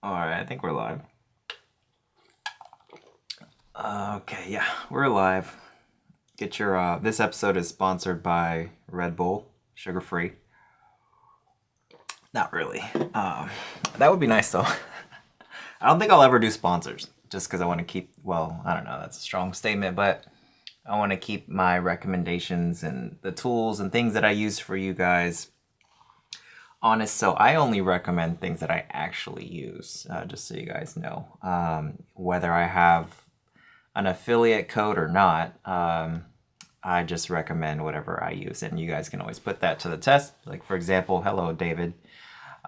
Alright, I think we're live. Okay, yeah, we're live. Get your, this episode is sponsored by Red Bull, sugar free. Not really. That would be nice though. I don't think I'll ever do sponsors just because I want to keep, well, I don't know, that's a strong statement, but I want to keep my recommendations and the tools and things that I use for you guys honest. So I only recommend things that I actually use, just so you guys know. Whether I have an affiliate code or not, I just recommend whatever I use, and you guys can always put that to the test. Like for example, hello David.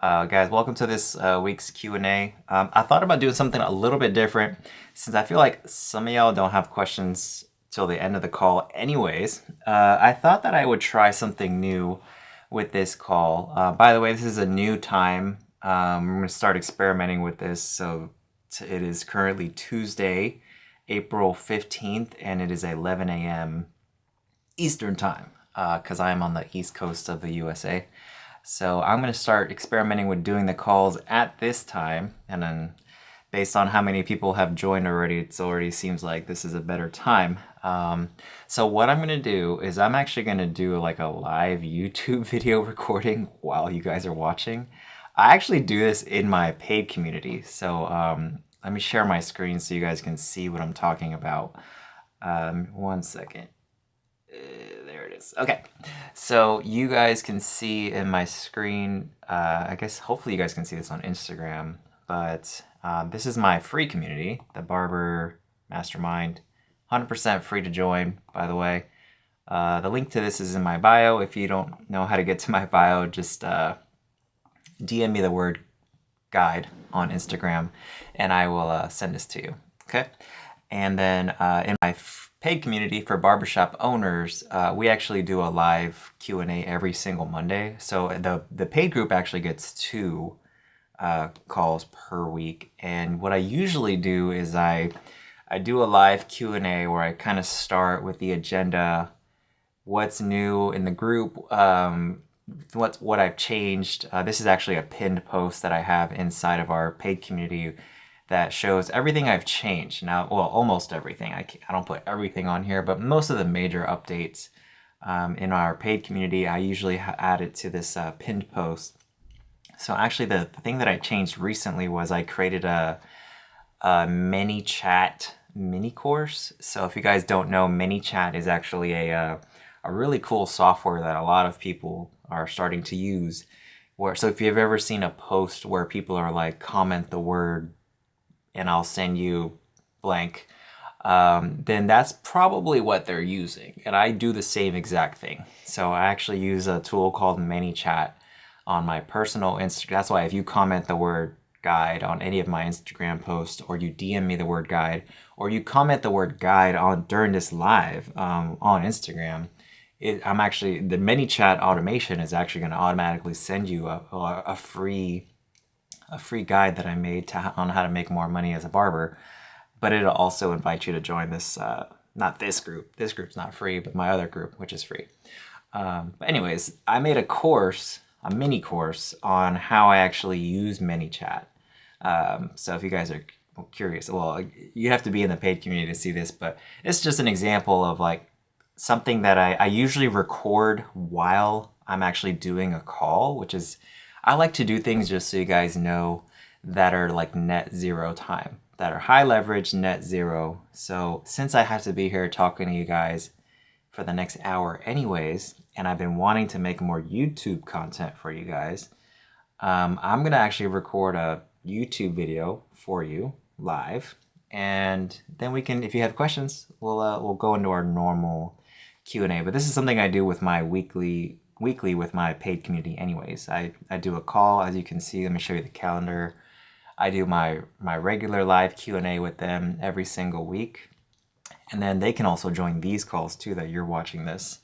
Guys, welcome to this week's Q&A. I thought about doing something a little bit different since I feel like some of y'all don't have questions till the end of the call anyways. I thought that I would try something new with this call. By the way, this is a new time. I'm going to start experimenting with this. So it is currently Tuesday, April 15th, and it is 11 a.m. Eastern time because I am on the East Coast of the USA. So I'm going to start experimenting with doing the calls at this time, and then based on how many people have joined already, it already seems like this is a better time. So what I'm going to do is I'm actually going to do like a live YouTube video recording while you guys are watching. I actually do this in my paid community. So let me share my screen so you guys can see what I'm talking about. 1 second. There it is. Okay, so you guys can see in my screen, I guess hopefully you guys can see this on Instagram, but this is my free community, the Barber Mastermind. 100% free to join, by the way. The link to this is in my bio. If you don't know how to get to my bio, just DM me the word guide on Instagram and I will send this to you, okay? And then in my paid community for barbershop owners, we actually do a live Q&A every single Monday. So the paid group actually gets 2 calls per week. And what I usually do is I do a live Q&A where I kind of start with the agenda, what's new in the group, what I've changed. This is actually a pinned post that I have inside of our paid community that shows everything I've changed. Now, well, almost everything. I don't put everything on here, but most of the major updates in our paid community, I usually add it to this pinned post. So actually the thing that I changed recently was I created a mini chat mini course. So if you guys don't know, mini chat is actually a really cool software that a lot of people are starting to use. So if you've ever seen a post where people are like, comment the word and I'll send you blank, then that's probably what they're using. And I do the same exact thing. So I actually use a tool called ManyChat on my personal Instagram. That's why if you comment the word guide on any of my Instagram posts, or you DM me the word guide, or you comment the word guide on during this live on Instagram, I'm actually, the ManyChat automation is actually going to automatically send you a free guide that I made on how to make more money as a barber. But it'll also invite you to join this, not this group. This group's not free, but my other group, which is free. But anyways, I made a course, a mini course on how I actually use ManyChat. So if you guys are curious, well, you have to be in the paid community to see this, but it's just an example of like something that I usually record while I'm actually doing a call, which is, I like to do things, just so you guys know, that are like net zero time, that are high leverage, net zero. So since I have to be here talking to you guys for the next hour anyways, and I've been wanting to make more YouTube content for you guys, I'm gonna actually record a YouTube video for you live, and then we can, if you have questions, we'll go into our normal Q&A. But this is something I do with my weekly with my paid community anyways. I do a call, as you can see. Let me show you the calendar. I do my regular live Q&A with them every single week, and then they can also join these calls too that you're watching this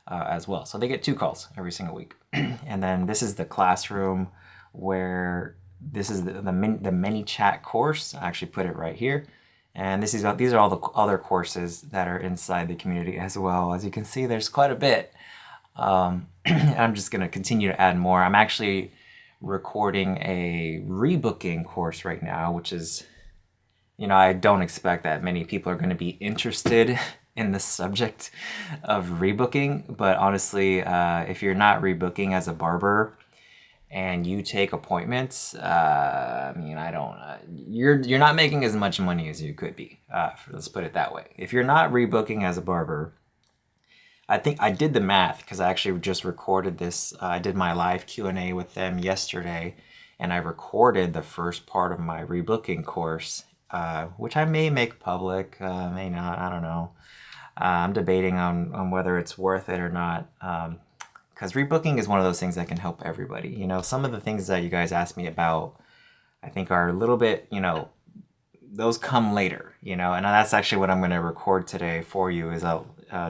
as well. So they get 2 calls every single week. And then this is the classroom, where this is the ManyChat course. I actually put it right here. And these are all the other courses that are inside the community as well. As you can see, there's quite a bit. I'm just going to continue to add more. I'm actually recording a rebooking course right now, which is, I don't expect that many people are going to be interested in the subject of rebooking. But honestly, if you're not rebooking as a barber and you take appointments, I don't. You're not making as much money as you could be. Let's put it that way. If you're not rebooking as a barber, I think I did the math because I actually just recorded this. I did my live Q&A with them yesterday, and I recorded the first part of my rebooking course, which I may make public, may not. I don't know. I'm debating on whether it's worth it or not. Because rebooking is one of those things that can help everybody. Some of the things that you guys asked me about, I think are a little bit, those come later, and that's actually what I'm going to record today for you is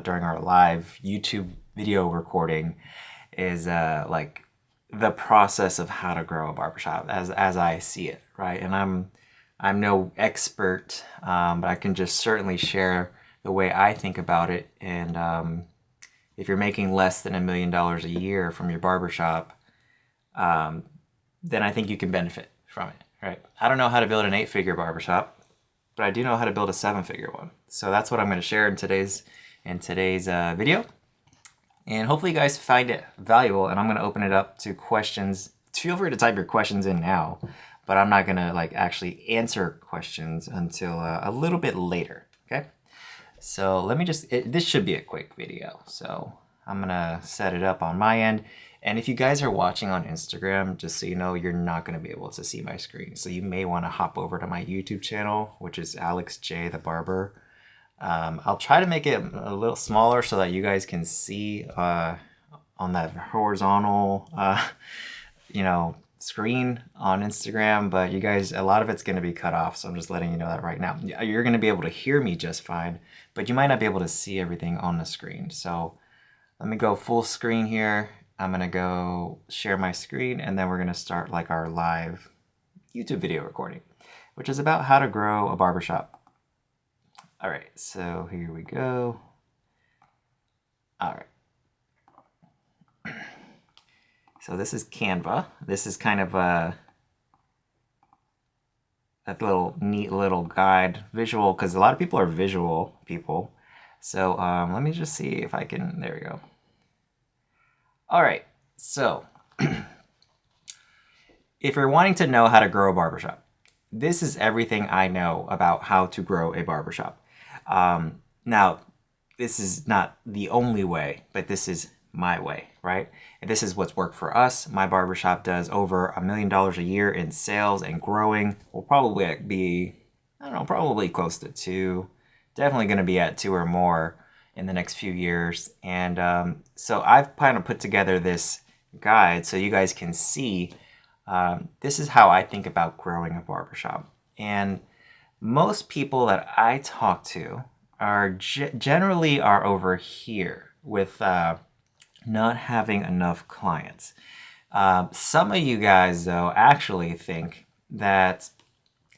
during our live YouTube video recording is like the process of how to grow a barbershop as I see it, right? And I'm no expert, but I can just certainly share the way I think about it. And if you're making less than $1 million a year from your barbershop, then I think you can benefit from it, right? I don't know how to build an 8-figure barbershop, but I do know how to build a 7-figure one. So that's what I'm going to share in today's video. And hopefully you guys find it valuable, and I'm going to open it up to questions. Feel free to type your questions in now, but I'm not going to actually answer questions until a little bit later, okay? So let me this should be a quick video. So I'm going to set it up on my end. And if you guys are watching on Instagram, just so you know, you're not going to be able to see my screen. So you may want to hop over to my YouTube channel, which is Alex J. the Barber. I'll try to make it a little smaller so that you guys can see on that horizontal, screen on Instagram. But you guys, a lot of it's going to be cut off. So I'm just letting you know that right now. You're going to be able to hear me just fine, but you might not be able to see everything on the screen. So let me go full screen here. I'm going to go share my screen, and then we're going to start our live YouTube video recording, which is about how to grow a barbershop. All right, so here we go. All right. So this is Canva. This is kind of a neat little guide, visual, because a lot of people are visual people. So let me just see if I can, there we go. All right, so if you're wanting to know how to grow a barbershop, this is everything I know about how to grow a barbershop. Now, this is not the only way, but this is my way, right? And this is what's worked for us. My barbershop does over $1 million a year in sales and growing. We'll probably be, probably close to 2. Definitely going to be at 2 or more in the next few years. And so I've kind of put together this guide so you guys can see this is how I think about growing a barbershop. And most people that I talk to are generally are over here with not having enough clients. Some of you guys, though, actually think that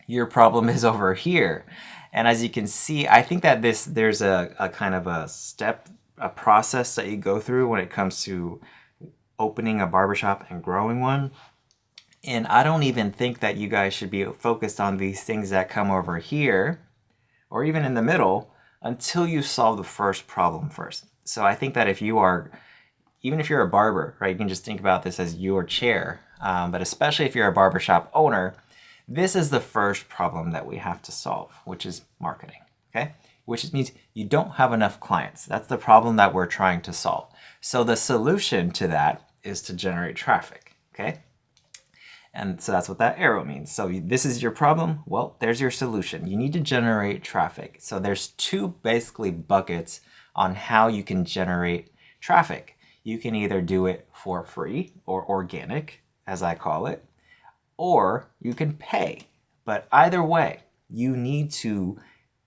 your problem is over here. And as you can see, I think that there's a kind of a process that you go through when it comes to opening a barbershop and growing one. And I don't even think that you guys should be focused on these things that come over here or even in the middle until you solve the first problem first. So I think that even if you're a barber, right, you can just think about this as your chair. But especially if you're a barbershop owner, this is the first problem that we have to solve, which is marketing, okay? Which means you don't have enough clients. That's the problem that we're trying to solve. So the solution to that is to generate traffic, okay? And so that's what that arrow means. So this is your problem. Well, there's your solution. You need to generate traffic. So there's 2 basically buckets on how you can generate traffic. You can either do it for free or organic, as I call it, or you can pay. But either way, you need to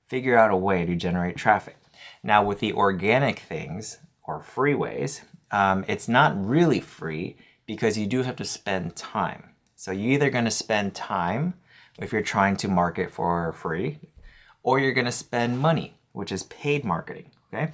figure out a way to generate traffic. Now with the organic things or free ways, it's not really free because you do have to spend time. So you're either going to spend time if you're trying to market for free, or you're going to spend money, which is paid marketing, okay?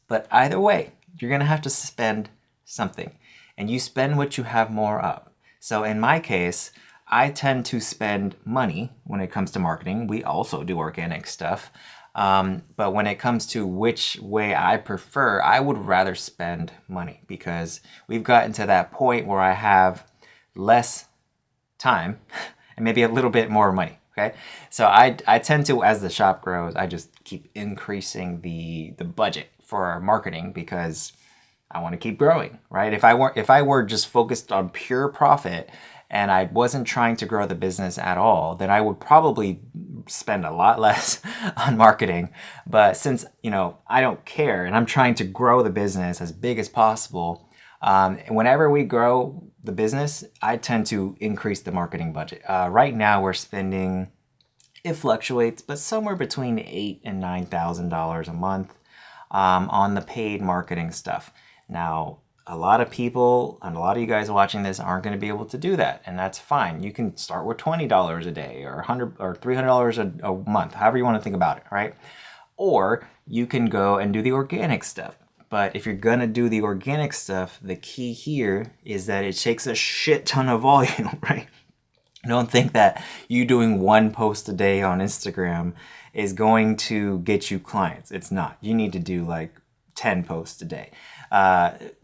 But either way, you're going to have to spend something, and you spend what you have more of. So in my case, I tend to spend money when it comes to marketing. We also do organic stuff. But when it comes to which way I prefer, I would rather spend money because we've gotten to that point where I have less time and maybe a little bit more money. Okay. So I tend to, as the shop grows, I just keep increasing the budget for our marketing because I want to keep growing, right? If I were just focused on pure profit and I wasn't trying to grow the business at all, then I would probably spend a lot less on marketing. But since, I don't care and I'm trying to grow the business as big as possible, whenever we grow the business, I tend to increase the marketing budget. Right now we're spending, it fluctuates, but somewhere between $8,000 and $9,000 a month on the paid marketing stuff. Now, a lot of people and a lot of you guys watching this aren't going to be able to do that, and that's fine. You can start with $20 a day or $100 or $300 a month, however you want to think about it, right? Or you can go and do the organic stuff. But if you're going to do the organic stuff, the key here is that it takes a shit ton of volume, right? Don't think that you doing one post a day on Instagram is going to get you clients. It's not. You need to do like 10 posts a day.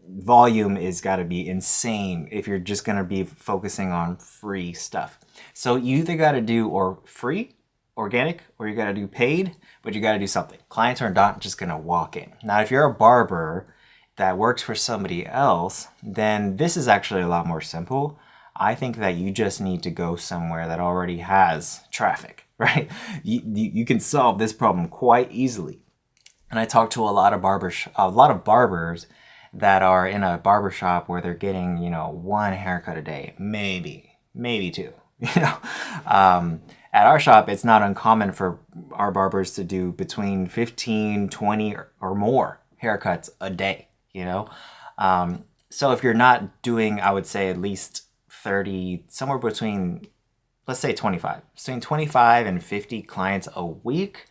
Volume is got to be insane if you're just going to be focusing on free stuff. So you either got to do or free, organic, or you got to do paid, but you got to do something. Clients are not just going to walk in. Now, if you're a barber that works for somebody else, then this is actually a lot more simple. I think that you just need to go somewhere that already has traffic, right? You can solve this problem quite easily. And I talk to a lot of barbers that are in a barbershop where they're getting, one haircut a day, maybe two. At our shop, it's not uncommon for our barbers to do between 15, 20 or more haircuts a day, So if you're not doing, I would say at least 30, somewhere between, let's say 25, between 25 and 50 clients a week,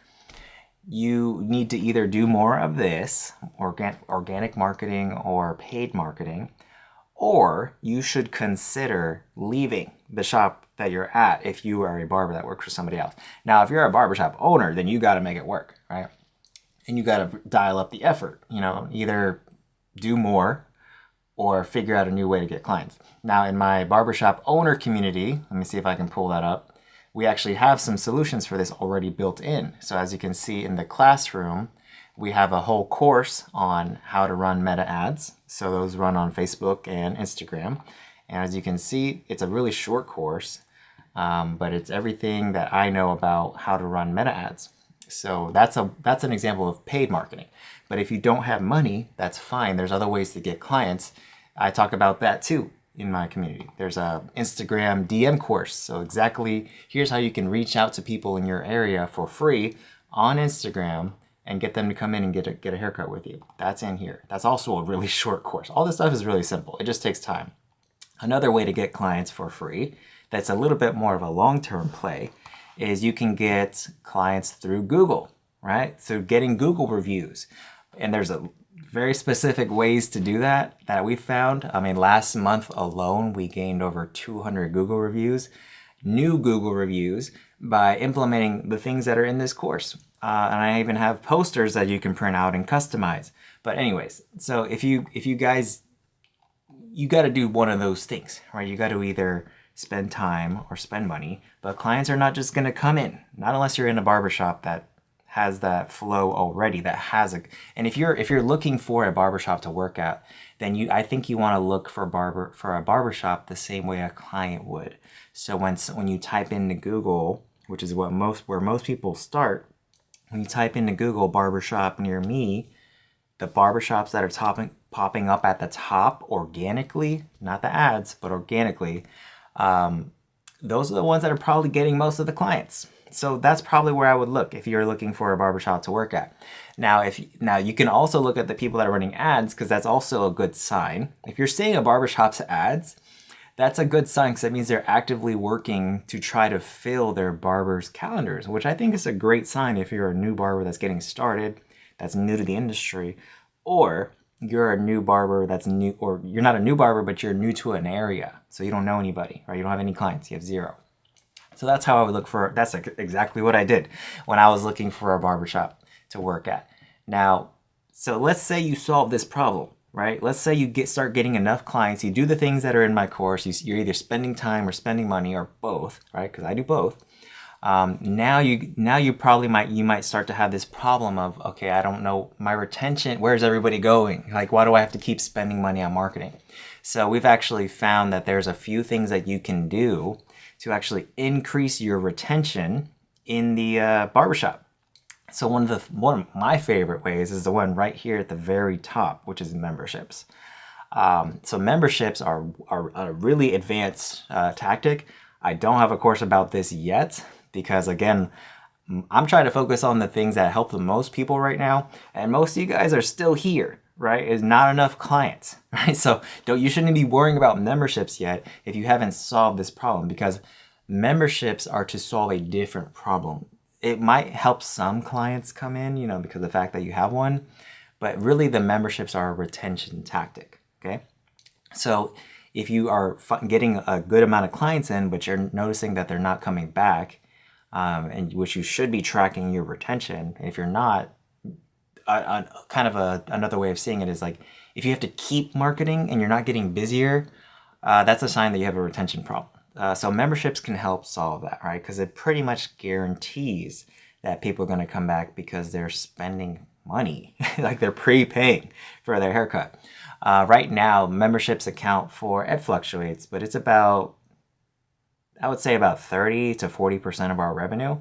you need to either do more of this, organic marketing or paid marketing, or you should consider leaving the shop that you're at if you are a barber that works for somebody else. Now, if you're a barbershop owner, then you got to make it work, right? And you got to dial up the effort, either do more or figure out a new way to get clients. Now, in my barbershop owner community, let me see if I can pull that up. We actually have some solutions for this already built in. So as you can see in the classroom, we have a whole course on how to run meta ads. So those run on Facebook and Instagram. And as you can see, it's a really short course, but it's everything that I know about how to run meta ads. So that's an example of paid marketing. But if you don't have money, that's fine. There's other ways to get clients. I talk about that too in my community. There's a Instagram DM course. So exactly, here's how you can reach out to people in your area for free on Instagram and get them to come in and get a haircut with you. That's in here. That's also a really short course. All this stuff is really simple. It just takes time. Another way to get clients for free that's a little bit more of a long-term play is you can get clients through Google, right? Through getting Google reviews. And there's a very specific ways to do that we found. I mean, last month alone, we gained over 200 Google reviews, new Google reviews, by implementing the things that are in this course. And I even have posters that you can print out and customize. But anyways, so if you guys, you got to do one of those things, right? You got to either spend time or spend money, but clients are not just going to come in, not unless you're in a barbershop that has that flow already, and if you're looking for a barbershop to work at, then I think you want to look for a barbershop the same way a client would. So when you type into Google, which is where most people start, when you type into Google barbershop near me, the barbershops that are popping up at the top organically, not the ads, but organically, those are the ones that are probably getting most of the clients. So that's probably where I would look if you're looking for a barbershop to work at. Now, you can also look at the people that are running ads, because that's also a good sign. If you're seeing a barbershop's ads, that's a good sign, because that means they're actively working to try to fill their barbers' calendars, which I think is a great sign if you're a new barber that's getting started, that's new to the industry, or you're a new barber that's new, or you're not a new barber, but you're new to an area. So you don't know anybody, right? You don't have any clients, you have zero. So that's how I would look for, that's exactly what I did when I was looking for a barbershop to work at. Now, so let's say you solve this problem, right? Let's say you start getting enough clients, you do the things that are in my course, you're either spending time or spending money or both, right? Because I do both. Now you probably might start to have this problem of, okay, I don't know my retention, where's everybody going? Like, why do I have to keep spending money on marketing? So we've actually found that there's a few things that you can do to actually increase your retention in the barbershop. So one of my favorite ways is the one right here at the very top, which is memberships. So memberships are a really advanced tactic. I don't have a course about this yet because, again, I'm trying to focus on the things that help the most people right now, and most of you guys are still here, right? Is not enough clients, right? So you shouldn't be worrying about memberships yet if you haven't solved this problem, because memberships are to solve a different problem. It might help some clients come in, because of the fact that you have one, but really the memberships are a retention tactic, okay? So if you are getting a good amount of clients in, but you're noticing that they're not coming back, and which you should be tracking your retention. And if you're not, another way of seeing it is like, if you have to keep marketing and you're not getting busier, that's a sign that you have a retention problem. So memberships can help solve that, right? Because it pretty much guarantees that people are going to come back because they're spending money, like they're prepaying for their haircut. Right now, memberships account for, it fluctuates, but it's about, I would say about 30 to 40% of our revenue.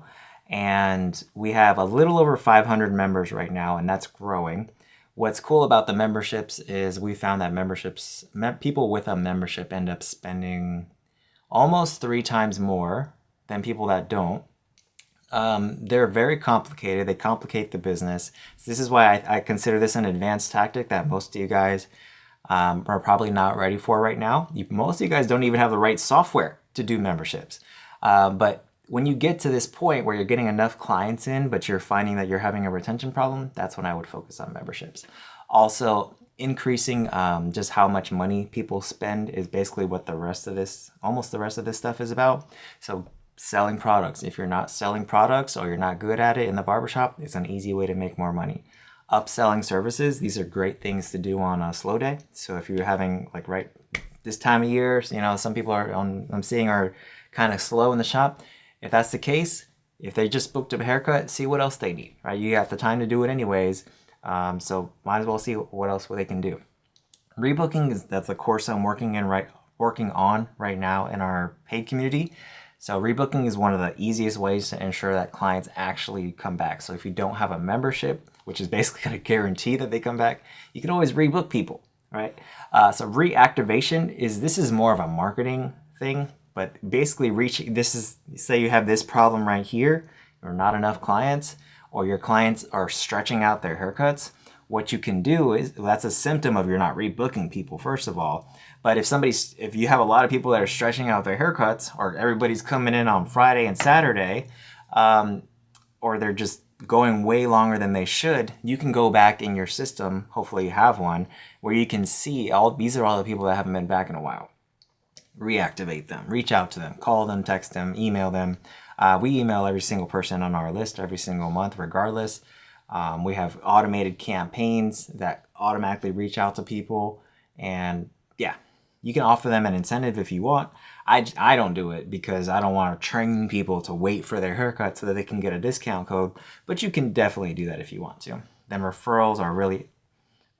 And we have a little over 500 members right now, and that's growing. What's cool about the memberships is we found that people with a membership end up spending almost 3 times more than people that don't. They're very complicated. They complicate the business. So this is why I consider this an advanced tactic that most of you guys are probably not ready for right now. Most of you guys don't even have the right software to do memberships. But when you get to this point where you're getting enough clients in, but you're finding that you're having a retention problem, that's when I would focus on memberships. Also, increasing just how much money people spend is basically what almost the rest of this stuff is about. So selling products. If you're not selling products or you're not good at it in the barbershop, it's an easy way to make more money. Upselling services. These are great things to do on a slow day. So if you're having, like, right this time of year, some people I'm seeing are kind of slow in the shop. If that's the case, if they just booked a haircut, see what else they need, right? You have the time to do it anyways. So might as well see what they can do. Rebooking that's a course I'm working on right now in our paid community. So rebooking is one of the easiest ways to ensure that clients actually come back. So if you don't have a membership, which is basically going to guarantee that they come back, you can always rebook people, right? So reactivation this is more of a marketing thing, but basically say you have this problem right here, or not enough clients, or your clients are stretching out their haircuts. What you can do is, that's a symptom of you're not rebooking people, first of all. But if you have a lot of people that are stretching out their haircuts, or everybody's coming in on Friday and Saturday, or they're just going way longer than they should, you can go back in your system, hopefully you have one, where you can see these are all the people that haven't been back in a while. Reactivate them, reach out to them, call them, text them, email them. We email every single person on our list every single month, regardless. We have automated campaigns that automatically reach out to people, and yeah, you can offer them an incentive if you want. I don't do it because I don't want to train people to wait for their haircut so that they can get a discount code, but you can definitely do that if you want to. Then referrals are a really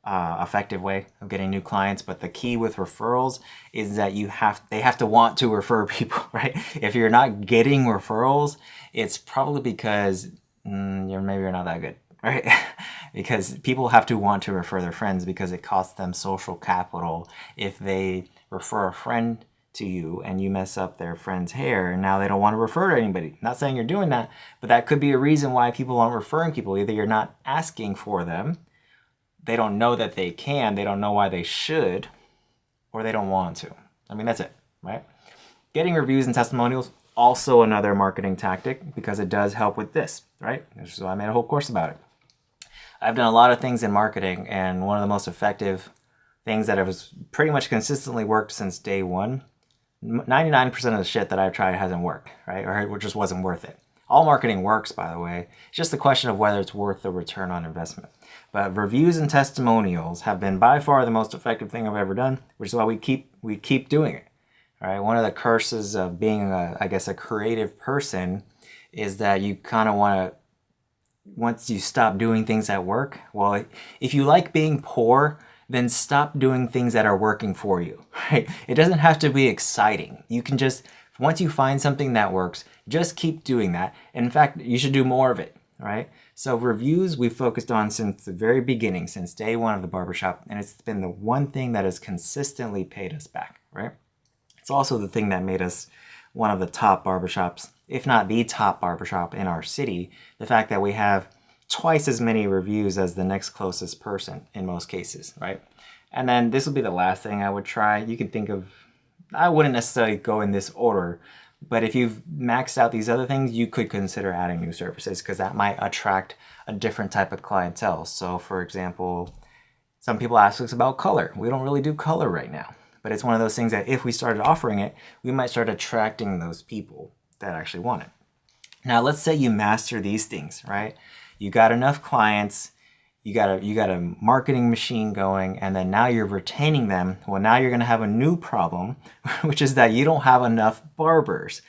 effective way of getting new clients, but the key with referrals is that they have to want to refer people, right? If you're not getting referrals, it's probably because you're not that good, right? Because people have to want to refer their friends, because it costs them social capital if they refer a friend to you and you mess up their friend's hair and now they don't want to refer to anybody. Not saying you're doing that, but that could be a reason why people aren't referring people. Either you're not asking for them, they don't know that they can, they don't know why they should, or they don't want to. I mean, that's it, right? Getting reviews and testimonials, also another marketing tactic, because it does help with this, right? So I made a whole course about it. I've done a lot of things in marketing, and one of the most effective things that has pretty much consistently worked since day one, 99% of the shit that I've tried hasn't worked, right? Or it just wasn't worth it. All marketing works, by the way. It's just a question of whether it's worth the return on investment. But reviews and testimonials have been by far the most effective thing I've ever done, which is why we keep doing it. All right. One of the curses of being, I guess, a creative person is that you kind of want to, once you stop doing things at work, well, if you like being poor, then stop doing things that are working for you, right? It doesn't have to be exciting. You can just, once you find something that works, just keep doing that. In fact, you should do more of it, right? So reviews we've focused on since the very beginning, since day one of the barbershop, and it's been the one thing that has consistently paid us back, right? It's also the thing that made us one of the top barbershops, if not the top barbershop in our city. The fact that we have twice as many reviews as the next closest person in most cases, right? And then this will be the last thing I would try. You can think of, I wouldn't necessarily go in this order, but if you've maxed out these other things, you could consider adding new services because that might attract a different type of clientele. So for example, some people ask us about color. We don't really do color right now, but it's one of those things that if we started offering it, we might start attracting those people that actually want it. Now, let's say you master these things, right? You got enough clients, you got a marketing machine going, and then now you're retaining them. Well, now you're gonna have a new problem, which is that you don't have enough barbers.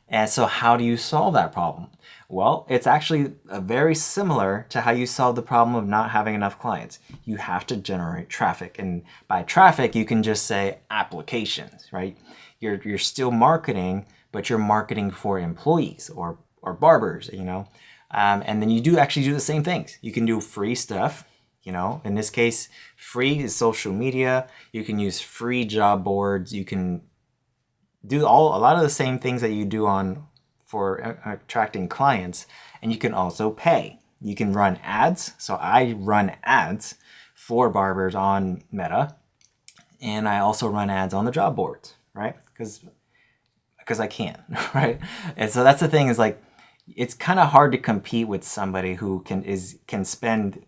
And so how do you solve that problem? Well, it's actually very similar to how you solve the problem of not having enough clients. You have to generate traffic. And by traffic, you can just say applications, right? You're still marketing, but you're marketing for employees or barbers, you know? And then you do actually do the same things. You can do free stuff, you know, in this case, free is social media. You can use free job boards. You can do a lot of the same things that you do for attracting clients, and you can also pay. You can run ads. So I run ads for barbers on Meta, and I also run ads on the job boards, right? Because I can, right? And so that's the thing is like, it's kind of hard to compete with somebody who can spend,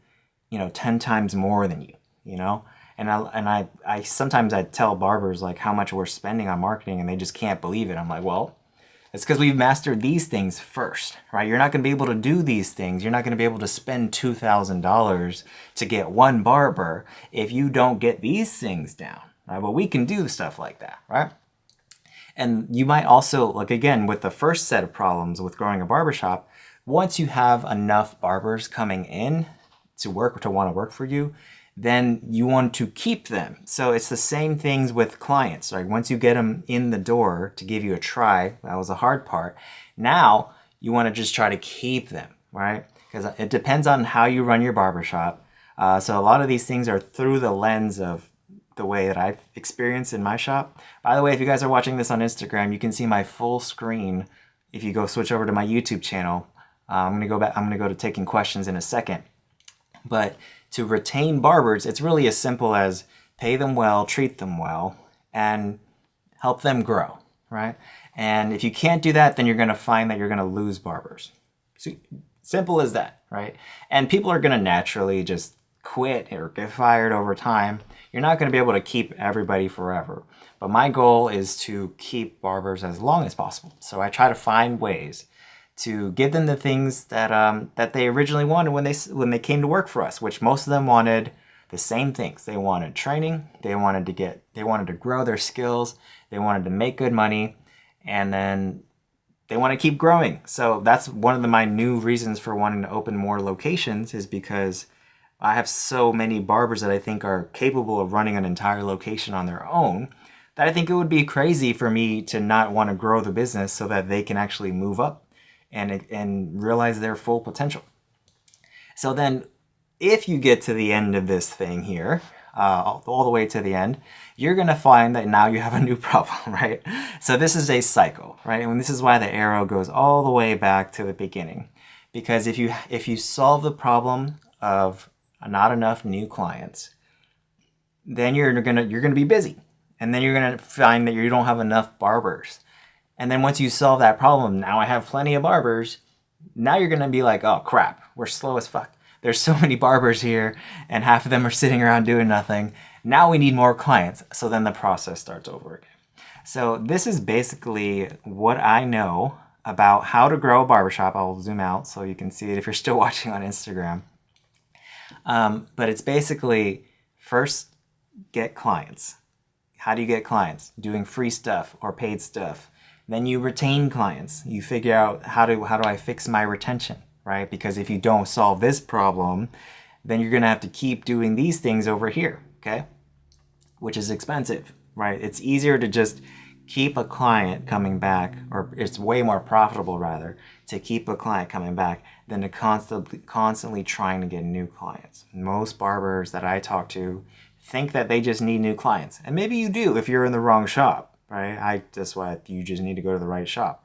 10 times more than you, you know? And I sometimes I tell barbers like how much we're spending on marketing and they just can't believe it. I'm like, well, it's because we've mastered these things first, right? You're not going to be able to do these things. You're not going to be able to spend $2,000 to get one barber if you don't get these things down, right? But we can do stuff like that, right? And you might also, like again, with the first set of problems with growing a barbershop, once you have enough barbers coming in to want to work for you, then you want to keep them. So it's the same things with clients, right? Once you get them in the door to give you a try, that was the hard part. Now you want to just try to keep them, right? Because it depends on how you run your barbershop. So a lot of these things are through the lens of the way that I've experienced in my shop. By the way, if you guys are watching this on Instagram, you can see my full screen. If you go switch over to my YouTube channel, I'm gonna go to taking questions in a second. But to retain barbers, it's really as simple as pay them well, treat them well, and help them grow, right? And if you can't do that, then you're gonna find that you're gonna lose barbers. So, simple as that, right? And people are gonna naturally just quit or get fired over time. You're not gonna be able to keep everybody forever. But my goal is to keep barbers as long as possible. So I try to find ways to give them the things that they originally wanted when they came to work for us, which most of them wanted the same things. They wanted training, they wanted to grow their skills, they wanted to make good money, and then they want to keep growing. So that's one of my new reasons for wanting to open more locations, is because I have so many barbers that I think are capable of running an entire location on their own, that I think it would be crazy for me to not want to grow the business so that they can actually move up and realize their full potential. So then if you get to the end of this thing here, all the way to the end, you're gonna find that now you have a new problem, right? So this is a cycle, right? And this is why the arrow goes all the way back to the beginning. Because if you solve the problem of not enough new clients, then you're gonna be busy. And then you're gonna find that you don't have enough barbers. And then once you solve that problem, now I have plenty of barbers. Now you're gonna be like, oh crap, we're slow as fuck. there's so many barbers here and half of them are sitting around doing nothing. Now we need more clients. So then the process starts over again. So this is basically what I know about how to grow a barbershop. I'll zoom out so you can see it if you're still watching on Instagram. But it's basically first get clients. How do you get clients? Doing free stuff or paid stuff. Then you retain clients. You figure out how do I fix my retention, right? Because if you don't solve this problem, then you're gonna have to keep doing these things over here, okay? Which is expensive, right? It's easier to just keep a client coming back, or it's way more profitable rather, to keep a client coming back than to constantly trying to get new clients. Most barbers that I talk to think that they just need new clients. And maybe you do if you're in the wrong shop, right? That's why you just need to go to the right shop.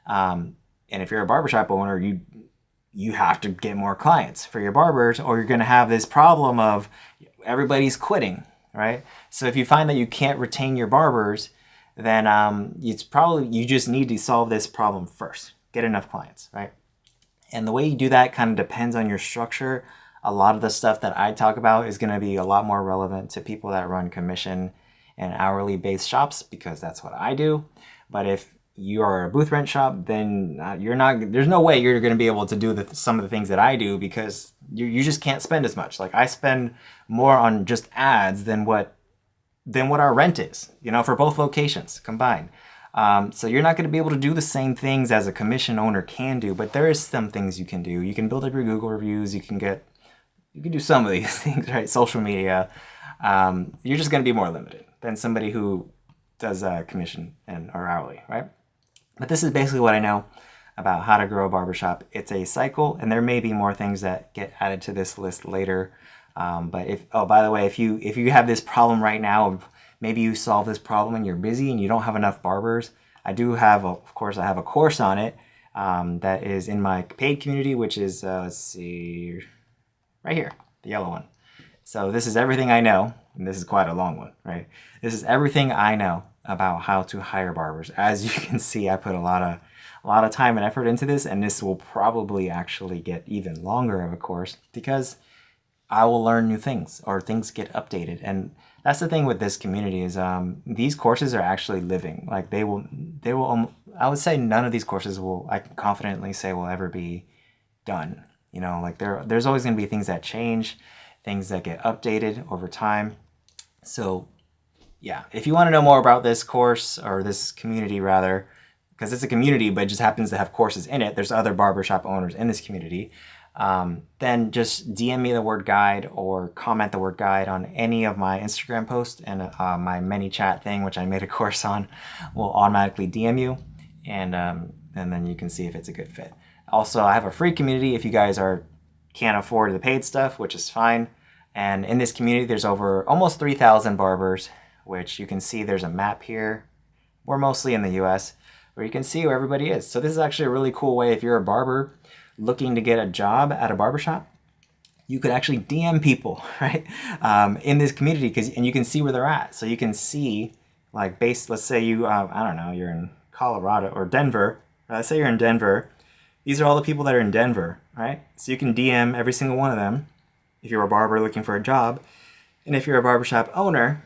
And if you're a barbershop owner, you have to get more clients for your barbers, or you're gonna have this problem of everybody's quitting, right? So if you find that you can't retain your barbers, then it's probably you just need to solve this problem first. Get enough clients, right? And the way you do that kind of depends on your structure. A lot of the stuff that I talk about is going to be a lot more relevant to people that run commission and hourly based shops, because that's what I do. But if you are a booth rent shop, then there's no way you're going to be able to do some of the things that I do, because you just can't spend as much. Like I spend more on just ads than what our rent is, for both locations combined. So you're not going to be able to do the same things as a commission owner can do, but there is some things you can do. You can build up your Google reviews. You can do some of these things, right? Social media. You're just going to be more limited than somebody who does commission or hourly, right? But this is basically what I know about how to grow a barbershop. It's a cycle, and there may be more things that get added to this list later. But by the way, if you have this problem right now, maybe you solve this problem and you're busy and you don't have enough barbers, I have a course on it that is in my paid community, which is, let's see, right here, the yellow one. So this is everything I know, and this is quite a long one, right? This is everything I know about how to hire barbers. As you can see, I put a lot of time and effort into this, and this will probably actually get even longer of a course because I will learn new things, or things get updated. And that's the thing with this community is these courses are actually living. Like they will, I would say none of these courses I can confidently say will ever be done. Like there's always going to be things that change, things that get updated over time. So yeah, if you want to know more about this course, or this community rather, because it's a community, but it just happens to have courses in it. There's other barbershop owners in this community. Then just DM me the word guide, or comment the word guide on any of my Instagram posts, and my ManyChat thing, which I made a course on, will automatically DM you, and then you can see if it's a good fit. Also, I have a free community if you guys can't afford the paid stuff, which is fine. And in this community, there's over almost 3,000 barbers, which you can see there's a map here. We're mostly in the US, where you can see where everybody is. So this is actually a really cool way if you're a barber looking to get a job at a barbershop. You could actually DM people, right, in this community, and you can see where they're at. So you can see, like, let's say you, I don't know, you're in Colorado or Denver. Let's say you're in Denver. These are all the people that are in Denver, right? So you can DM every single one of them if you're a barber looking for a job. And if you're a barbershop owner,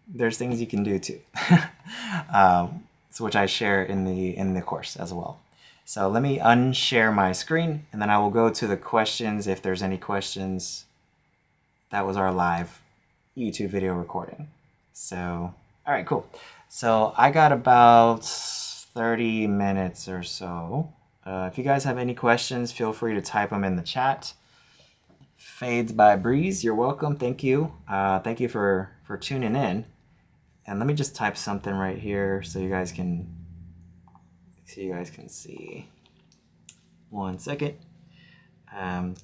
there's things you can do too, which I share in the course as well. So let me unshare my screen, and then I will go to the questions if there's any questions. That was our live YouTube video recording. So, all right, cool. So I got about 30 minutes or so. If you guys have any questions, feel free to type them in the chat. Fades by Breeze, you're welcome. Thank you. Thank you for tuning in. And let me just type something right here so you guys can see. 1 second.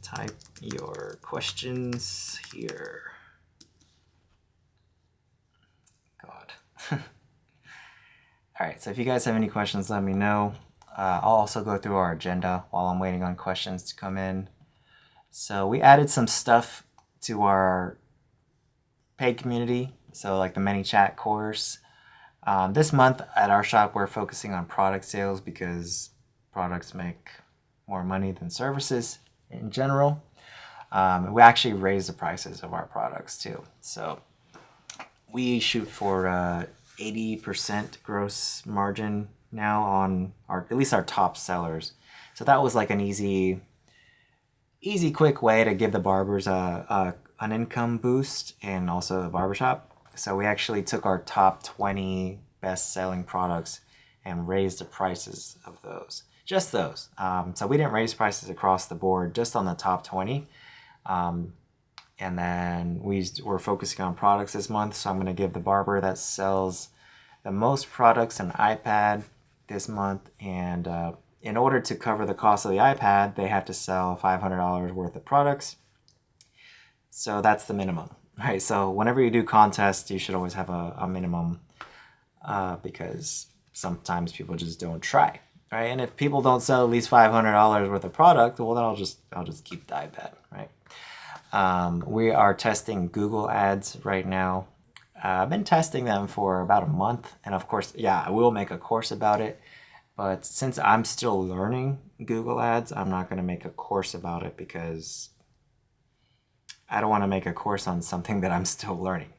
Type your questions here. God. All right, so if you guys have any questions, let me know. I'll also go through our agenda while I'm waiting on questions to come in. So we added some stuff to our paid community. So like the ManyChat course. This month at our shop, we're focusing on product sales because products make more money than services in general. We actually raised the prices of our products too. So we shoot for 80% gross margin now on at least our top sellers. So that was like an easy, quick way to give the barbers an income boost and also the barbershop. So we actually took our top 20 best selling products and raised the prices of those. Just those. So we didn't raise prices across the board, just on the top 20. And then we're focusing on products this month. So I'm going to give the barber that sells the most products an iPad this month. And in order to cover the cost of the iPad, they have to sell $500 worth of products. So that's the minimum, right? So whenever you do contests, you should always have a minimum because sometimes people just don't try, right? And if people don't sell at least $500 worth of product, well, then I'll just keep the iPad, right? We are testing Google ads right now. I've been testing them for about a month, and of course, yeah, I will make a course about it. But since I'm still learning Google ads, I'm not going to make a course about it because I don't want to make a course on something that I'm still learning.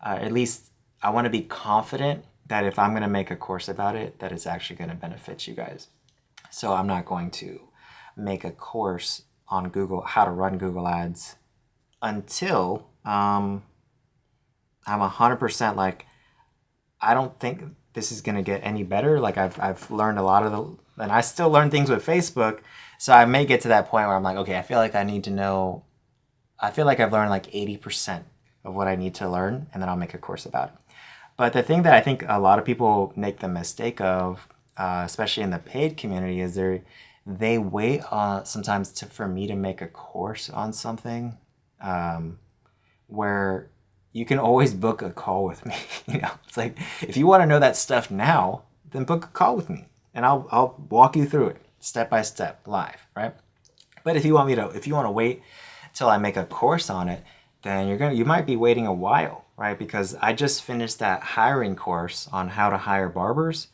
At least I want to be confident that if I'm going to make a course about it, that it's actually going to benefit you guys. So I'm not going to make a course on Google, how to run Google ads, until I'm 100% like, I don't think this is going to get any better. Like I've learned a lot of and I still learn things with Facebook. So I may get to that point where I'm like, okay, I feel like I need to know, I feel like I've learned like 80% of what I need to learn, and then I'll make a course about it. But the thing that I think a lot of people make the mistake of, especially in the paid community, is they wait sometimes for me to make a course on something, where you can always book a call with me. It's like, if you want to know that stuff now, then book a call with me, and I'll walk you through it step by step live, right? But if you want to wait till I make a course on it, then you might be waiting a while, right? Because I just finished that hiring course on how to hire barbers,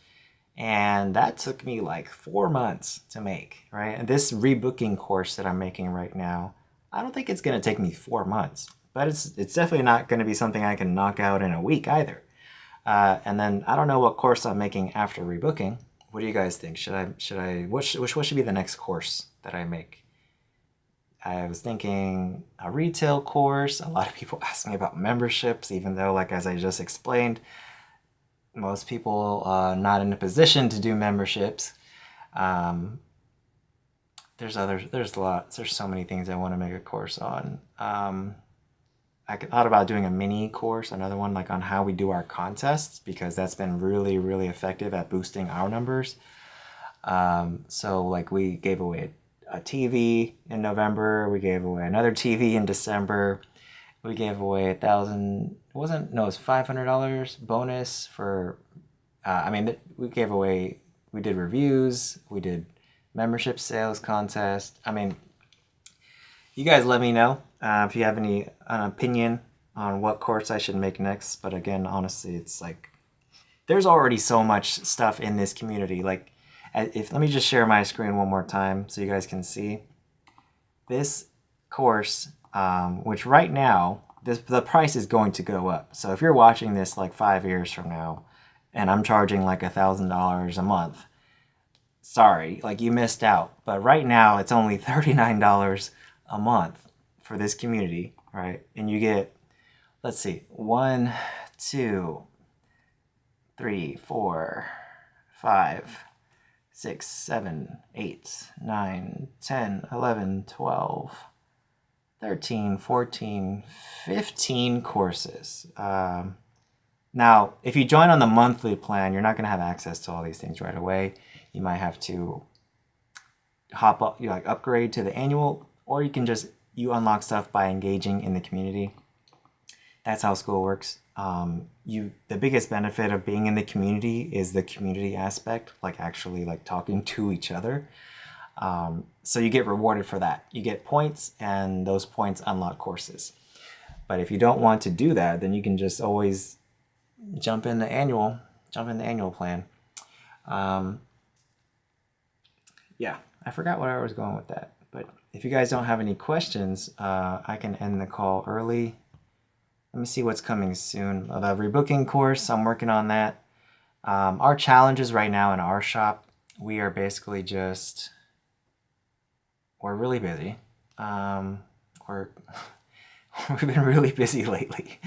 and that took me like 4 months to make, right? And this rebooking course that I'm making right now, I don't think it's going to take me 4 months, but it's definitely not going to be something I can knock out in a week either. And then I don't know what course I'm making after rebooking. What do you guys think? What should be the next course that I make? I was thinking a retail course. A lot of people ask me about memberships, even though, like, as I just explained, most people are not in a position to do memberships. There's so many things I want to make a course on. I thought about doing a mini course, another one like on how we do our contests, because that's been really, really effective at boosting our numbers. So like we gave away a TV in November, we gave away another TV in December, we gave away it's $500 bonus for, we did reviews, we did membership sales contest. I mean, you guys let me know if you have an opinion on what course I should make next. But again, honestly, it's like there's already so much stuff in this community. Like, let me just share my screen one more time so you guys can see this course, which right now the price is going to go up. So if you're watching this like 5 years from now, and I'm charging like $1,000 a month, sorry, like you missed out. But right now it's only $39 a month for this community, right? And you get, let's see, 1, 2, 3, 4, 5, 6, 7, 8, 9, 10, 11, 12, 13, 14, 15 courses. Now, if you join on the monthly plan, you're not going to have access to all these things right away. You might have to hop up, upgrade to the annual, or you can you unlock stuff by engaging in the community. That's how school works. The biggest benefit of being in the community is the community aspect, like actually like talking to each other. So you get rewarded for that. You get points, and those points unlock courses. But if you don't want to do that, then you can just always jump in the annual plan. Yeah, I forgot where I was going with that, but if you guys don't have any questions, I can end the call early. Let me see what's coming soon. The rebooking course, I'm working on that. Our challenges right now in our shop, we are basically just, we're really busy. We're we've been really busy lately.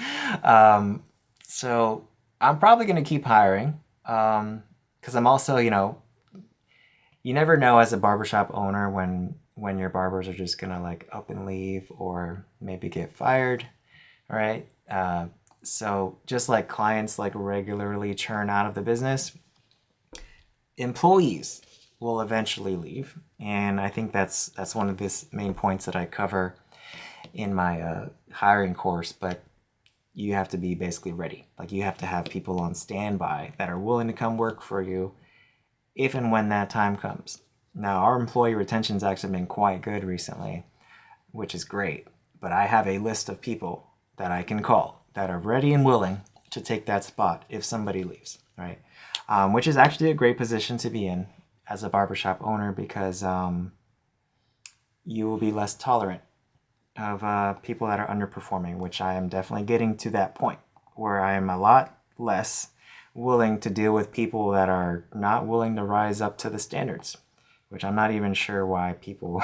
So I'm probably going to keep hiring because I'm also, you never know as a barbershop owner when your barbers are just going to like up and leave or maybe get fired, right? So just like clients like regularly churn out of the business, employees will eventually leave. And I think that's one of the main points that I cover in my hiring course. But you have to be basically ready. Like you have to have people on standby that are willing to come work for you if and when that time comes. Now, our employee retention's actually been quite good recently, which is great. But I have a list of people that I can call that are ready and willing to take that spot if somebody leaves, right? Which is actually a great position to be in as a barbershop owner because you will be less tolerant of people that are underperforming, which I am definitely getting to that point where I am a lot less willing to deal with people that are not willing to rise up to the standards, which I'm not even sure why people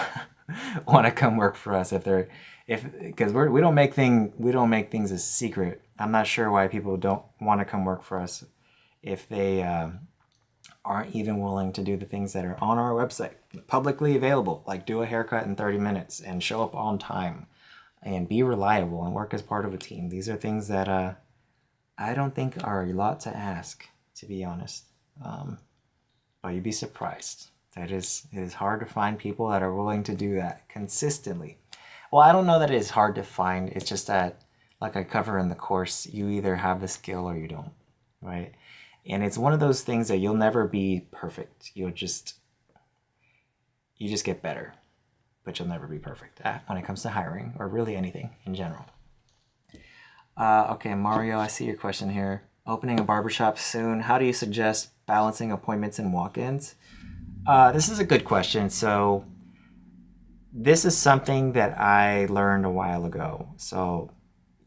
want to come work for us because we don't make things a secret. I'm not sure why people don't want to come work for us if they aren't even willing to do the things that are on our website, publicly available, like do a haircut in 30 minutes and show up on time and be reliable and work as part of a team. These are things that I don't think are a lot to ask, to be honest. But you'd be surprised. It is hard to find people that are willing to do that consistently. Well, I don't know that it is hard to find. It's just that, like I cover in the course, you either have the skill or you don't, right? And it's one of those things that you'll never be perfect. You just get better, but you'll never be perfect when it comes to hiring or really anything in general. Okay, Mario, I see your question here. Opening a barbershop soon. How do you suggest balancing appointments and walk-ins? This is a good question. So this is something that I learned a while ago. So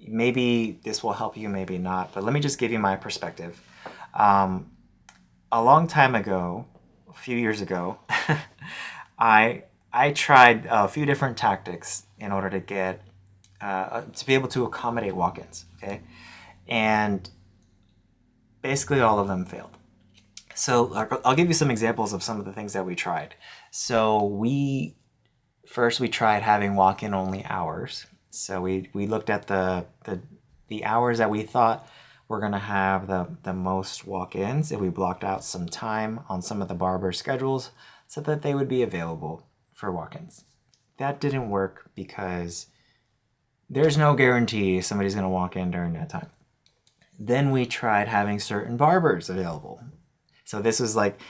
maybe this will help you, maybe not. But let me just give you my perspective. A long time ago, a few years ago, I tried a few different tactics in order to get to be able to accommodate walk-ins. Okay, and basically all of them failed. So I'll give you some examples of some of the things that we tried. So we tried having walk-in only hours. So we looked at the hours that we thought were going to have the most walk-ins, and we blocked out some time on some of the barber schedules so that they would be available for walk-ins. That didn't work because there's no guarantee somebody's going to walk in during that time. Then we tried having certain barbers available. So this was like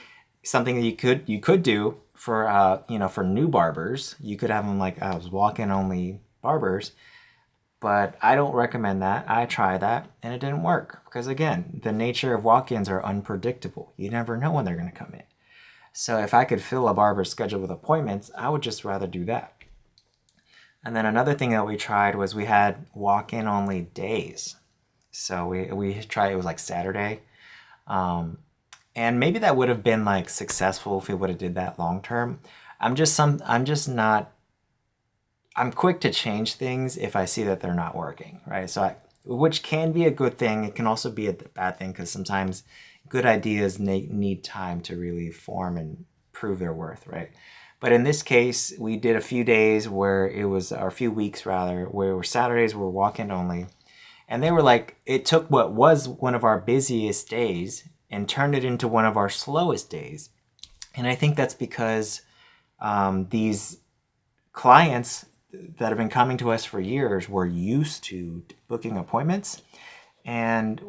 something that you could do for for new barbers. You could have them like walk-in only barbers. But I don't recommend that. I tried that and it didn't work because, again, the nature of walk-ins are unpredictable. You never know when they're going to come in. So if I could fill a barber's schedule with appointments, I would just rather do that. And then another thing that we tried was we had walk-in only days. So we tried, it was like Saturday. And maybe that would have been like successful if we would have did that long term. I'm quick to change things if I see that they're not working, right? So which can be a good thing. It can also be a bad thing because sometimes good ideas need time to really form and prove their worth, right? But in this case, we did a few days or a few weeks rather, where Saturdays were walk-in only. And they were like, it took what was one of our busiest days and turned it into one of our slowest days. And I think that's because these clients that have been coming to us for years were used to booking appointments, and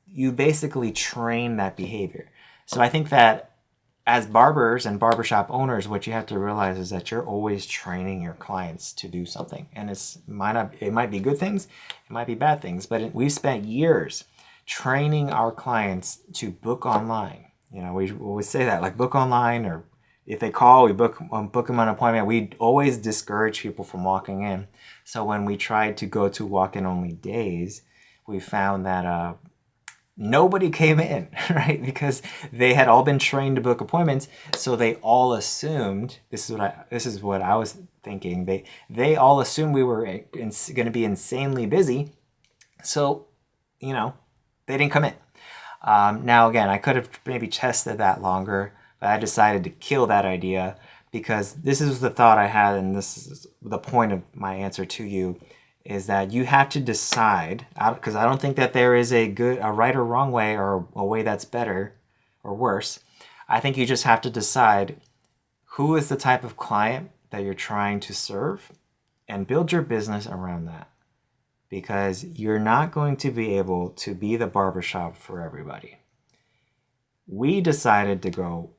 you basically train that behavior. So I think that as barbers and barbershop owners, what you have to realize is that you're always training your clients to do something. And it might be good things, it might be bad things, but we've spent years training our clients to book online. We always say that, like book online, or if they call, we book them an appointment. We always discourage people from walking in. So when we tried to go to walk-in only days, we found that nobody came in, right? Because they had all been trained to book appointments, so they all assumed this is what I was thinking. They all assumed we were going to be insanely busy, so they didn't come in. Now again, I could have maybe tested that longer, but I decided to kill that idea because this is the thought I had, and this is the point of my answer to you, is that you have to decide, because I don't think that there is a right or wrong way or a way that's better or worse. I think you just have to decide who is the type of client that you're trying to serve and build your business around that. Because you're not going to be able to be the barbershop for everybody. We decided to go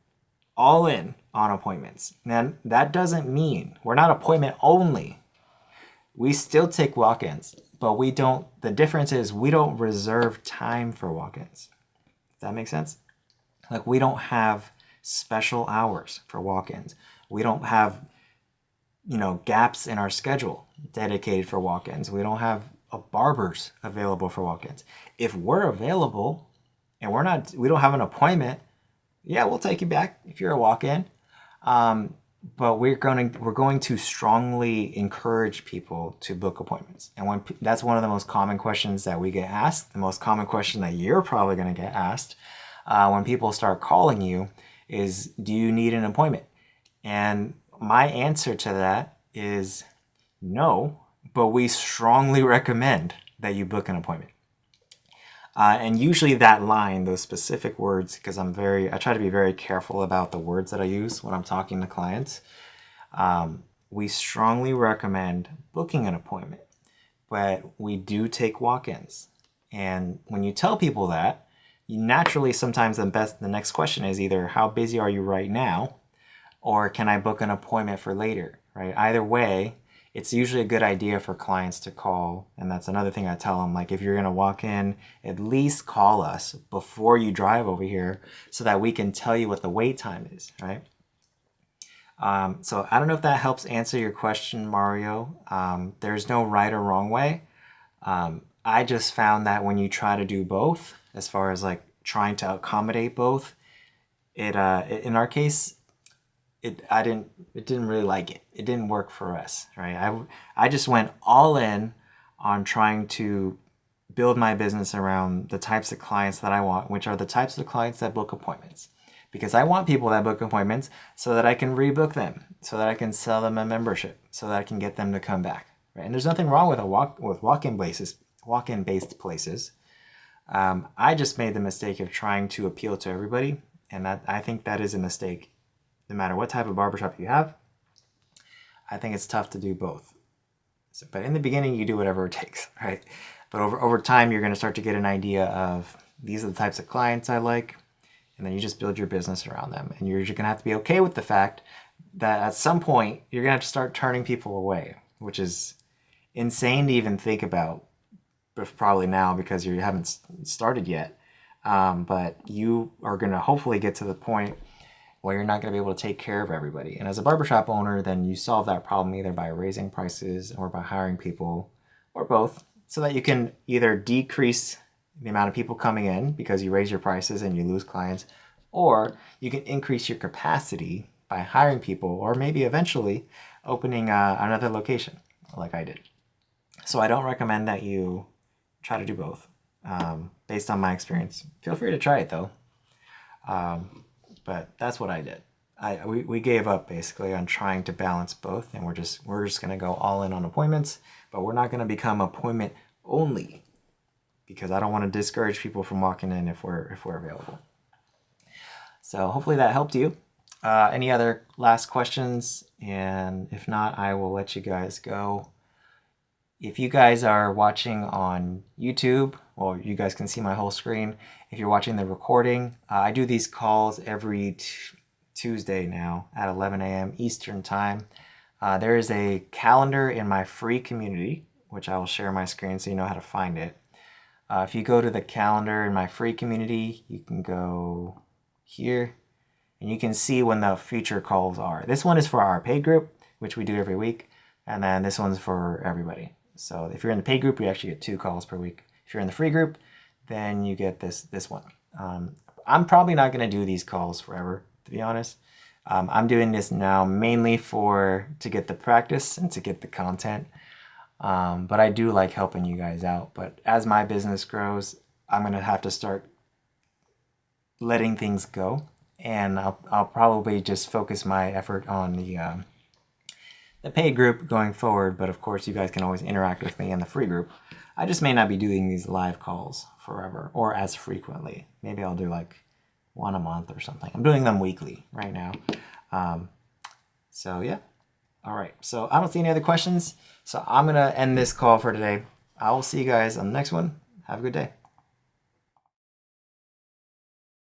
all in on appointments. Now, that doesn't mean we're not appointment only. We still take walk-ins, but the difference is we don't reserve time for walk-ins. Does that make sense? Like, we don't have special hours for walk-ins. We don't have, gaps in our schedule dedicated for walk-ins. We don't have barbers available for walk-ins. If we're available and we don't have an appointment, yeah, we'll take you back if you're a walk-in. But we're going to strongly encourage people to book appointments. And that's one of the most common questions that we get asked, the most common question that you're probably going to get asked when people start calling you is, do you need an appointment? And my answer to that is no, but we strongly recommend that you book an appointment. And usually that line, those specific words, because I try to be very careful about the words that I use when I'm talking to clients. We strongly recommend booking an appointment, but we do take walk-ins. And when you tell people that, you naturally sometimes the next question is either how busy are you right now, or can I book an appointment for later, right? Either way, it's usually a good idea for clients to call. And that's another thing I tell them, like, if you're going to walk in, at least call us before you drive over here so that we can tell you what the wait time is, right? So I don't know if that helps answer your question, Mario. There's no right or wrong way. I just found that when you try to do both, as far as like trying to accommodate both, in our case, it didn't really like it. It didn't work for us, right? I just went all in on trying to build my business around the types of clients that I want, which are the types of clients that book appointments. Because I want people that book appointments so that I can rebook them, so that I can sell them a membership, so that I can get them to come back, right? And there's nothing wrong with walk-in based places. I just made the mistake of trying to appeal to everybody, and I think that is a mistake. No matter what type of barbershop you have, I think it's tough to do both. But in the beginning, you do whatever it takes, right? But over time, you're going to start to get an idea of these are the types of clients I like, and then you just build your business around them. And you're going to have to be okay with the fact that at some point, you're going to have to start turning people away, which is insane to even think about, probably now because you haven't started yet. But you are going to hopefully get to the point where you're not going to be able to take care of everybody. And as a barbershop owner, then you solve that problem either by raising prices or by hiring people, or both, so that you can either decrease the amount of people coming in because you raise your prices and you lose clients, or you can increase your capacity by hiring people, or maybe eventually opening another location like I did. So I don't recommend that you try to do both based on my experience. Feel free to try it though. But that's what I did. We gave up basically on trying to balance both, and we're just gonna go all in on appointments, but we're not gonna become appointment only because I don't want to discourage people from walking in if we're available. So hopefully that helped you. Any other last questions? And if not, I will let you guys go. If you guys are watching on YouTube, well, you guys can see my whole screen. If you're watching the recording, I do these calls every Tuesday now at 11 a.m. Eastern Time. There is a calendar in my free community, which I will share my screen so you know how to find it. If you go to the calendar in my free community, you can go here and you can see when the future calls are. This one is for our paid group, which we do every week, and then this one's for everybody. So if you're in the paid group, you actually get 2 calls per week. If you're in the free group, then you get this one. I'm probably not going to do these calls forever, to be honest. I'm doing this now mainly to get the practice and to get the content. But I do like helping you guys out. But as my business grows, I'm going to have to start letting things go. And I'll probably just focus my effort on the paid group going forward. But of course, you guys can always interact with me in the free group. I just may not be doing these live calls forever or as frequently. Maybe I'll do like 1 a month or something. I'm doing them weekly right now. So yeah. All right. So I don't see any other questions. So I'm going to end this call for today. I will see you guys on the next one. Have a good day.